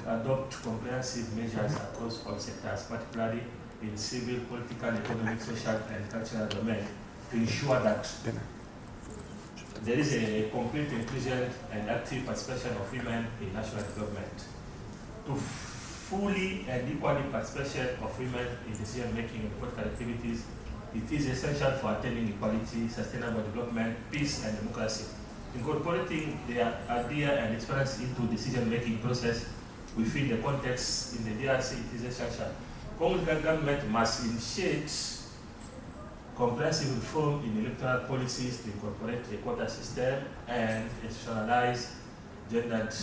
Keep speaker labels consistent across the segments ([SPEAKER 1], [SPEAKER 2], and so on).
[SPEAKER 1] adopt comprehensive measures across all sectors, particularly in civil, political, economic, social, and cultural domain, to ensure that there is a complete inclusion and active participation of women in national development. To fully and equally participation of women in decision-making and political activities, it is essential for attaining equality, sustainable development, peace, and democracy. Incorporating their idea and experience into decision-making process within the context in the DRC, it is essential. Congo government must initiate comprehensive reform in electoral policies to incorporate a quota system and institutionalize gendered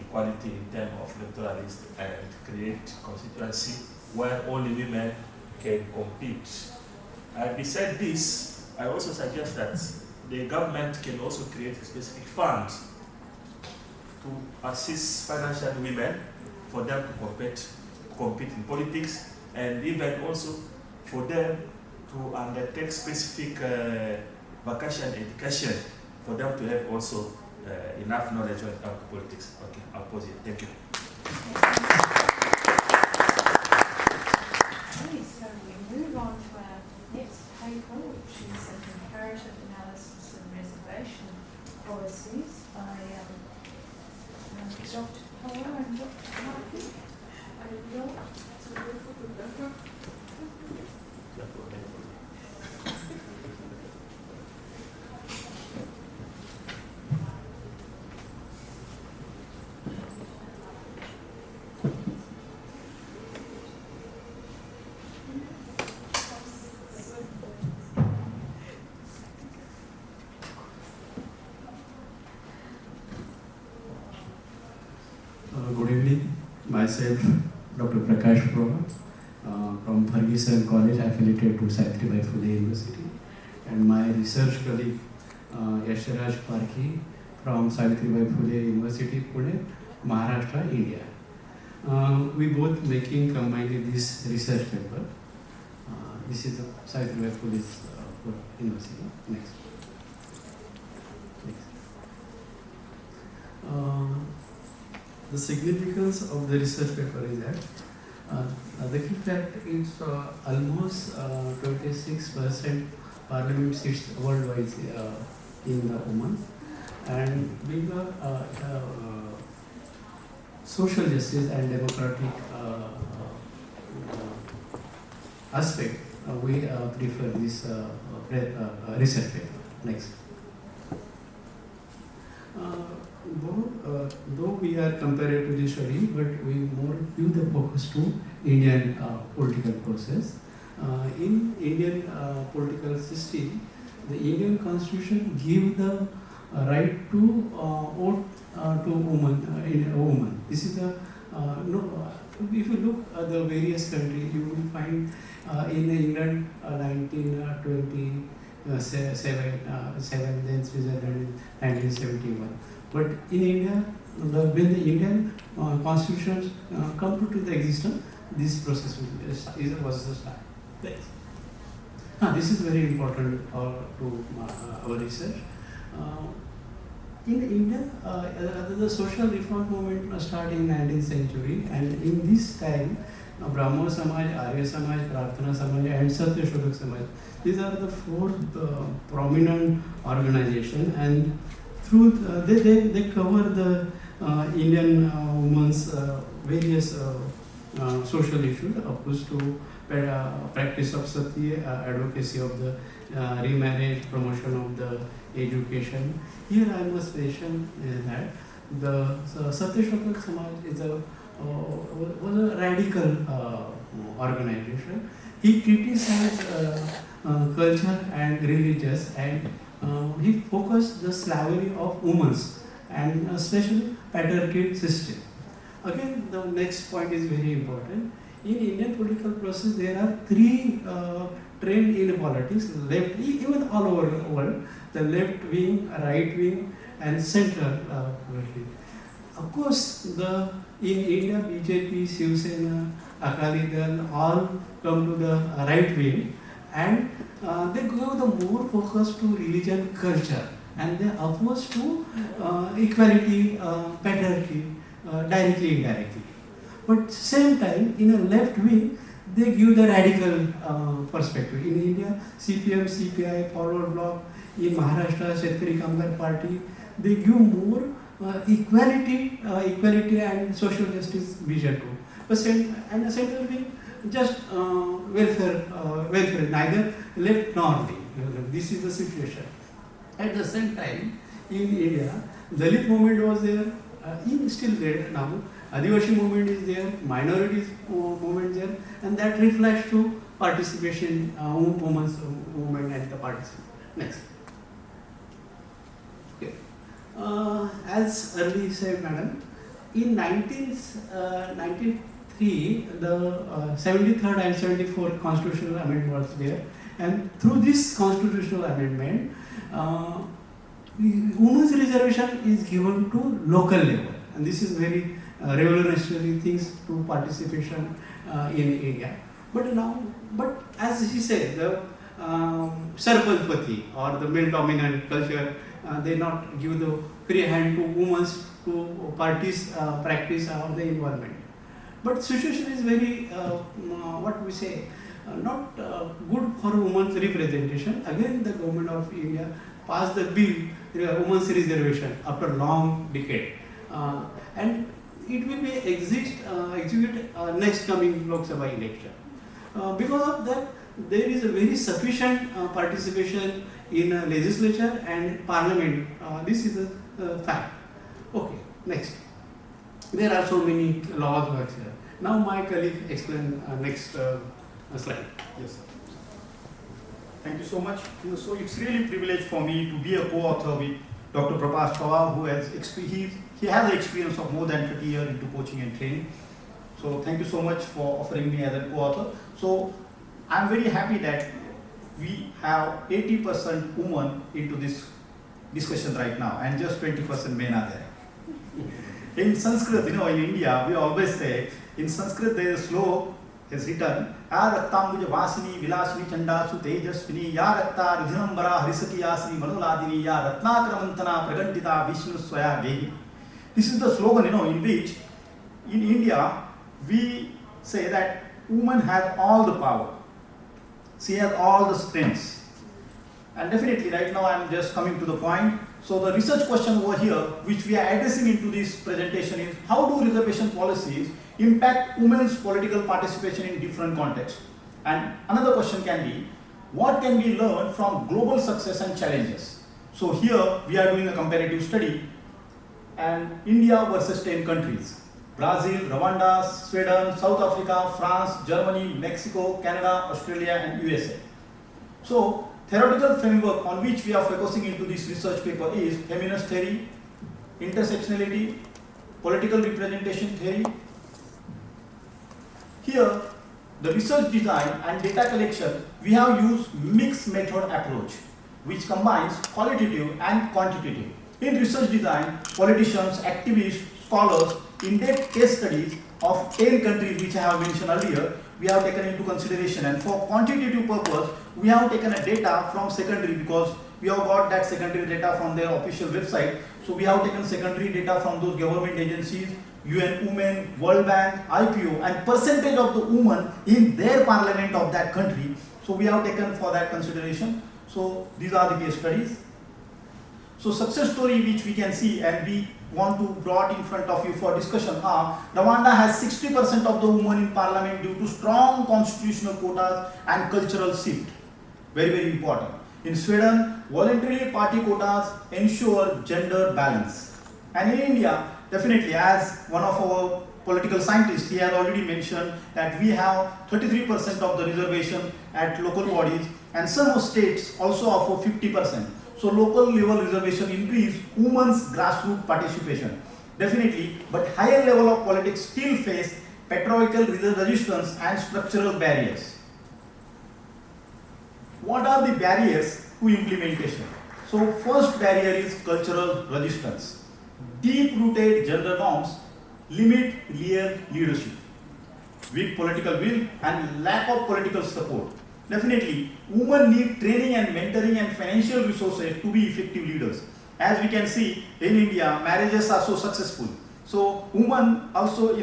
[SPEAKER 1] equality in terms of electoral list and create constituency where only women can compete. And beside this, I also suggest that the government can also create a specific fund to assist financial women for them to compete in politics, and even also for them to undertake specific vocation education for them to have also enough knowledge when it comes to politics. Okay, I'll pause here. Thank you.
[SPEAKER 2] Okay, so we move on to our next paper, which is a comparative analysis and reservation policies by Dr. Power and Dr. Markey.
[SPEAKER 3] Good evening. Myself, Dr. Prakash Prabha, from Ferguson College, affiliated to Savitribai Phule University, and my research colleague, Yashraj Parkhi, from Savitribai Phule University, Pune, Maharashtra, India. We both making combined this research paper. This is the Savitribai Phule University. Next. The significance of the research paper is that the key fact is almost 26% parliament seats worldwide in the women, and being a social justice and democratic aspect, we prefer this research paper. Next. Though we are comparatively study, but we more give the focus to Indian political process. In Indian political system, the Indian Constitution give the right to vote to women. This is the if you look at the various countries, you will find in England 1927, then Switzerland in 1971. But in India, when the Indian constitutions come to the existence, this process was the start. This is very important to our research. In India, the social reform movement started in 19th century, and in this time, Brahmo Samaj, Arya Samaj, Prarthana Samaj, and Satya Shodhak Samaj, these are the four prominent organizations, and through they cover the Indian women's various social issues, opposed to practice of sati, advocacy of the remarriage, promotion of the education. Here I must mention that the Satya Shodhak Samaj is was a radical organization. He criticized culture and religious, and he focused the slavery of women, and especially patriarchal system. Again, the next point is very important. In Indian political process, there are three trends in politics: left, even all over the world, the left wing, right wing, and central wing. Of course, in India, BJP, Shiv Sena, Akali Dal all come to the right wing, and they give the more focus to religion, culture, and they oppose to equality, patriarchy, directly, indirectly. But same time, in a left wing, they give the radical perspective. In India, CPM, CPI, Forward Bloc, in Maharashtra, Shetkari Kamgar Party, they give more equality and social justice vision too. But and the central wing, just welfare, neither left nor right. This is the situation. At the same time, in India, Dalit movement was there, still there now. Adivasi movement is there, minorities movement there, and that reflects to participation, women's movement and the participation. Next. Okay. As early said, madam, in 1993, the 73rd and 74th constitutional amendment was there, and through this constitutional amendment, women's reservation is given to local level, and this is very revolutionary things to participation in India. But now, as he said, the Sarpanchpati or the male dominant culture, they not give the free hand to women to practice or the involvement. But situation is very, what we say, not good for women's representation. Again, the government of India passed the bill, women's reservation, after long decade. And it will be executed next coming Lok Sabha election. Because of that, there is a very sufficient participation in legislature and parliament. This is a fact. Okay, next. There are so many laws works here. Now my colleague explain next slide.
[SPEAKER 4] Yes, sir. Thank you so much. So it's really a privilege for me to be a co-author with Dr. Prabhas Pawar, who has he has the experience of more than 30 years into coaching and training. So thank you so much for offering me as a co-author. So I'm very happy that we have 80% women into this discussion right now, and just 20% men are there. In Sanskrit, in India, we always say, in Sanskrit there is a sloka is written, Ya Rattambuja Vasini Vilasini Chandasu Tejasvini Ya Ratta Ridhinambara Harisaki Yasini Manoladini Ya Ratnakramantana Pragantita Vishnu Swaya Gehi. This is the slogan, in which in India we say that woman has all the power. She has all the strengths. And definitely right now I am just coming to the point. So the research question over here, which we are addressing into this presentation, is how do reservation policies impact women's political participation in different contexts? And another question can be, what can we learn from global success and challenges? So here we are doing a comparative study, and India versus 10 countries. Brazil, Rwanda, Sweden, South Africa, France, Germany, Mexico, Canada, Australia and USA. So theoretical framework on which we are focusing into this research paper is feminist theory, intersectionality, political representation theory. Here, the research design and data collection, we have used mixed method approach, which combines qualitative and quantitative. In research design, politicians, activists, scholars, in-depth case studies of 10 countries which I have mentioned earlier, we have taken into consideration, and for quantitative purpose, we have taken a data from secondary, because we have got that secondary data from their official website. So we have taken secondary data from those government agencies, UN Women, World Bank, IPO, and percentage of the women in their parliament of that country. So we have taken for that consideration. So these are the case studies. So success story which we can see and we want to brought in front of you for discussion are, Rwanda has 60% of the women in parliament due to strong constitutional quotas and cultural shift. Very, very important. In Sweden, voluntary party quotas ensure gender balance. And in India, definitely, as one of our political scientists, he has already mentioned that we have 33% of the reservation at local bodies, and some states also offer 50%. So local level reservation increase women's grassroots participation. Definitely, but higher level of politics still face patriarchal resistance and structural barriers. What are the barriers to implementation? So first barrier is cultural resistance. Deep-rooted gender norms limit real leadership, weak political will and lack of political support. Definitely, women need training and mentoring and financial resources to be effective leaders. As we can see in India, marriages are so successful. So women also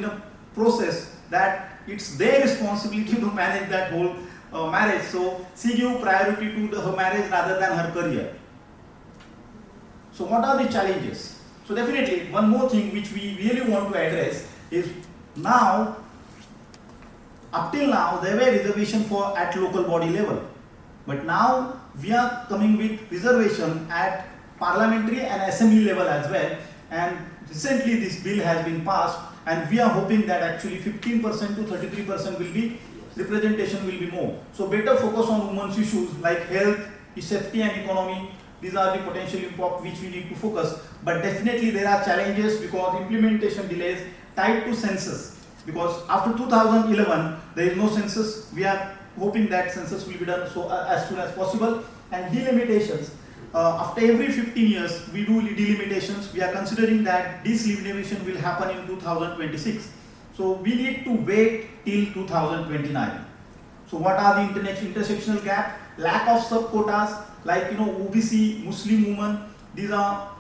[SPEAKER 4] process that it's their responsibility to manage that whole marriage. So she give priority to her marriage rather than her career. So what are the challenges? So definitely one more thing which we really want to address is now, up till now there were reservation for at local body level, but now we are coming with reservation at parliamentary and assembly level as well, and recently this bill has been passed and we are hoping that actually 15% to 33% will be representation will be more. So better focus on women's issues like health, safety and economy. These are the potential impact which we need to focus, but definitely there are challenges because implementation delays tied to census, because after 2011 there is no census. We are hoping that census will be done so as soon as possible, and delimitations. After every 15 years we do delimitations. We are considering that this delimitation will happen in 2026. So we need to wait till 2029. So what are the intersectional gap? Lack of sub quotas like OBC, Muslim women. These are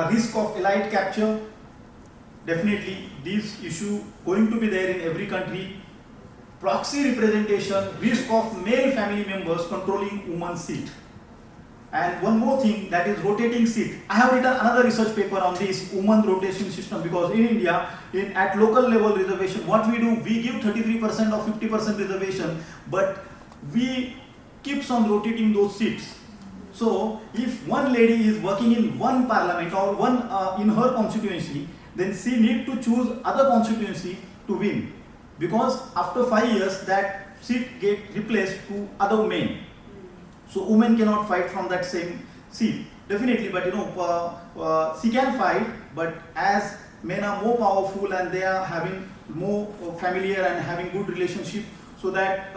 [SPEAKER 4] risk of elite capture. Definitely this issue going to be there in every country. Proxy representation, risk of male family members controlling women's seat. And one more thing, that is rotating seat. I have written another research paper on this women rotation system, because in India, at local level reservation, what we do, we give 33% or 50% reservation, but we keeps on rotating those seats. So if one lady is working in one parliament or one in her constituency, then she need to choose other constituency to win, because after 5 years that seat get replaced to other men. So women cannot fight from that same seat. Definitely, but she can fight, but as men are more powerful and they are having more familiar and having good relationship, so that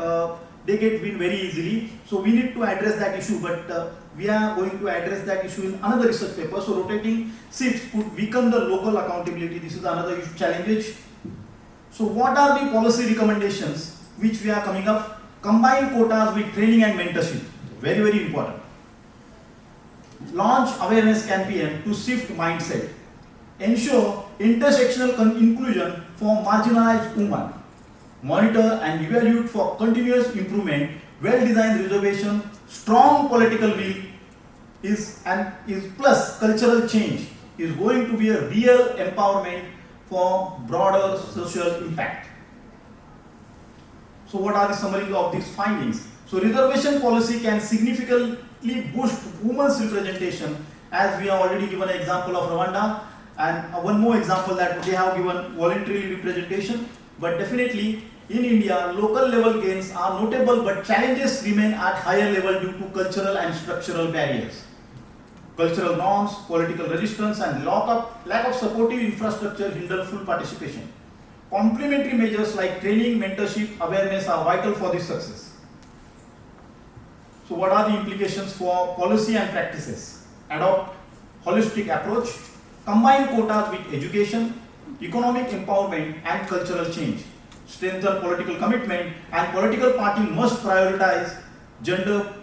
[SPEAKER 4] they get win very easily. So we need to address that issue, but we are going to address that issue in another research paper. So rotating seats could weaken the local accountability. This is another challenge. So what are the policy recommendations which we are coming up? Combine quotas with training and mentorship. Very, very important. Launch awareness campaign to shift mindset. Ensure intersectional inclusion for marginalized women. Monitor and evaluate for continuous improvement. Well-designed reservation, strong political will is plus cultural change is going to be a real empowerment for broader social impact. So what are the summary of these findings? So reservation policy can significantly boost women's representation, as we have already given an example of Rwanda, and one more example that they have given voluntary representation. But definitely in India, local level gains are notable, but challenges remain at higher level due to cultural and structural barriers. Cultural norms, political resistance and lack of supportive infrastructure hinder full participation. Complementary measures like training, mentorship, awareness are vital for this success. So what are the implications for policy and practices? Adopt holistic approach, combine quotas with education, economic empowerment and cultural change. Strengthen political commitment, and political party must prioritize gender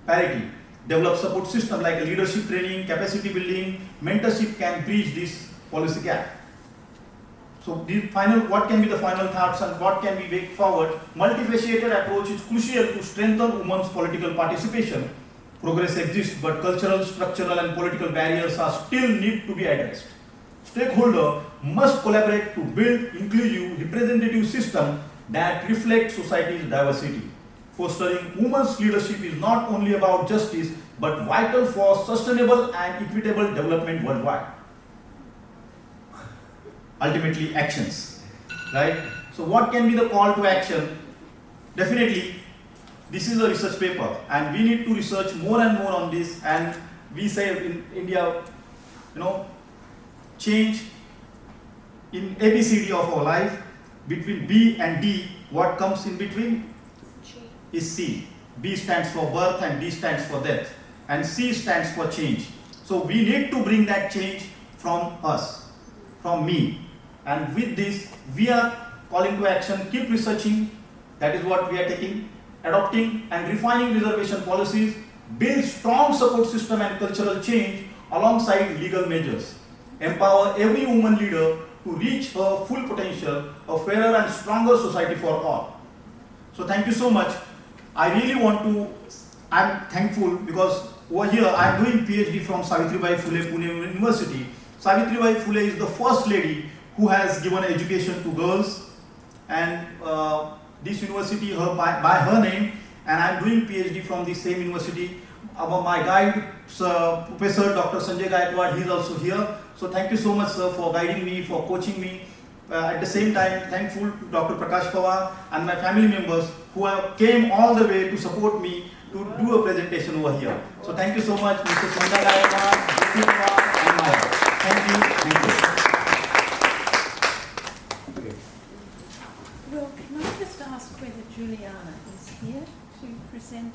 [SPEAKER 4] parity. Develop support system like leadership training, capacity building, mentorship can bridge this policy gap. So what can be the final thoughts and what can we take forward? Multifaceted approach is crucial to strengthen women's political participation. Progress exists, but cultural, structural and political barriers are still need to be addressed. Stakeholders must collaborate to build inclusive representative system that reflect society's diversity. Fostering women's leadership is not only about justice, but vital for sustainable and equitable development worldwide. Ultimately, actions, right? So what can be the call to action? Definitely, this is a research paper and we need to research more and more on this, and we say in India, change in ABCD of our life. Between B and D, what comes in between is C. B stands for birth and D stands for death, and C stands for change. So we need to bring that change from us, from me. And with this, we are calling to action, keep researching, that is what we are taking, adopting and refining reservation policies, build strong support system and cultural change alongside legal measures, empower every woman leader to reach her full potential, a fairer and stronger society for all. So thank you so much. I really want to, I'm thankful because over here I am doing PhD from Savitribai Phule Pune University. Savitribai Phule is the first lady who has given education to girls, and this university by her name, and I am doing PhD from the same university. My guide, Professor Dr. Sanjay Gaikwad, he is also here. So thank you so much, sir, for guiding me, for coaching me. At the same time, thankful to Dr. Prakash Pawar and my family members who have came all the way to support me to do a presentation over here. So thank you so much, Mr. Sanjay Gaikwad, Jyoti Pawar, and Maya. Thank you.
[SPEAKER 2] Well, can I just ask whether Juliana is here to present